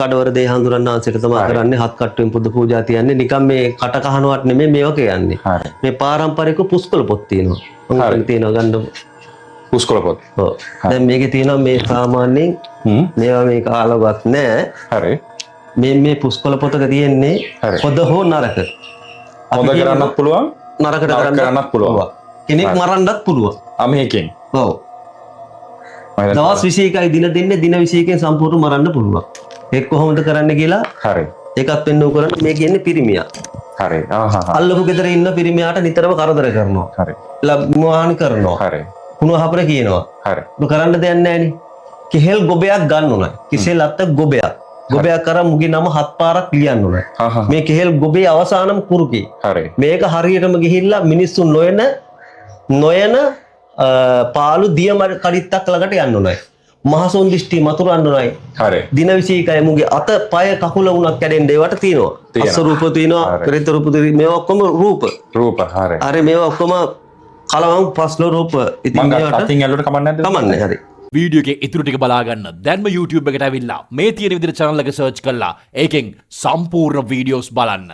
කඩවර දේ හඳුරන්න ආසිට තමයි කරන්නේ හත් කට්ටුවෙන් පුද පූජා තියන්නේ නිකන් මේ කට කහනවත් නෙමෙයි මේවා කියන්නේ. මේ පාරම්පරික පුස්කොළ පොත් තියෙනවා. මොකක්ද තියෙනවා ගන්න පුස්කොළ පොත්. ඔව්. දැන් මේකේ තියෙනවා මේ සාමාන්‍යයෙන් මේවා මේ කාලවත් නෑ. හරි. මේ පුස්කොළ පොතක තියෙන්නේ හොද හෝ නරක. හොද කරන්නත් පුළුවන් නරකට කරන්නත් පුළුවන්. කෙනෙක් මරන්නත් පුළුවන්. මේකෙන්. ඔව්. දවස් 21යි දින දෙන්නේ දින 21කින් සම්පූර්ණ මරන්න පුළුවන්. ඒක කොහොමද කරන්න කියලා හරි. ඒකත් වෙන්නෝ කරන්නේ මේ කියන්නේ පිරිමියා. හරි. අල්ලපු ගෙදර ඉන්න පිරිමියාට නිතරම කරදර කරනවා. හරි. ලබ්මාන කරනවා. හරි. කුණු හපර කියනවා. හරි. ඔබ කරන්න දෙයක් නැහැ නේ. කෙහෙල් ගොබයක් ගන්න ඕනයි. කෙසෙල් අත්ත ගොබයක්. ගොබයක් කරා මුගේ නම 7 පාරක් ලියන්න ඕනයි. මේ කෙහෙල් ගොබේ අවසානම කුරුකේ. හරි. මේක හරියටම ගිහිල්ලා මිනිස්සු නොයන පාලු දිය කඩਿੱත්තක් ළඟට යන්න ඕනයි. මහසොන් දිෂ්ටි මතුරන්න ඕනයි. හරි. දින 21යි මුගේ අත පය කකුල උණක් කැඩෙන්න ඒවට තියෙනවා. අස්ස රූප තියෙනවා, ප්‍රේත රූප තියෙනවා. මේවා ඔක්කොම රූප. හරි. හරි මේවා ඔක්කොම කලවම් පස්ල රූප. ඉතින් මේවට අතින් ඇල්ලුවට කමන්නේ නැද්ද? කමන්නේ හරි. වීඩියෝ එකේ ඉතුරු ටික බලා ගන්න දැන්ම YouTube එකට ඇවිල්ලා මේ තියෙන විදිහට channel එක search කරලා ඒකෙන් සම්පූර්ණ වීඩියෝස් බලන්න.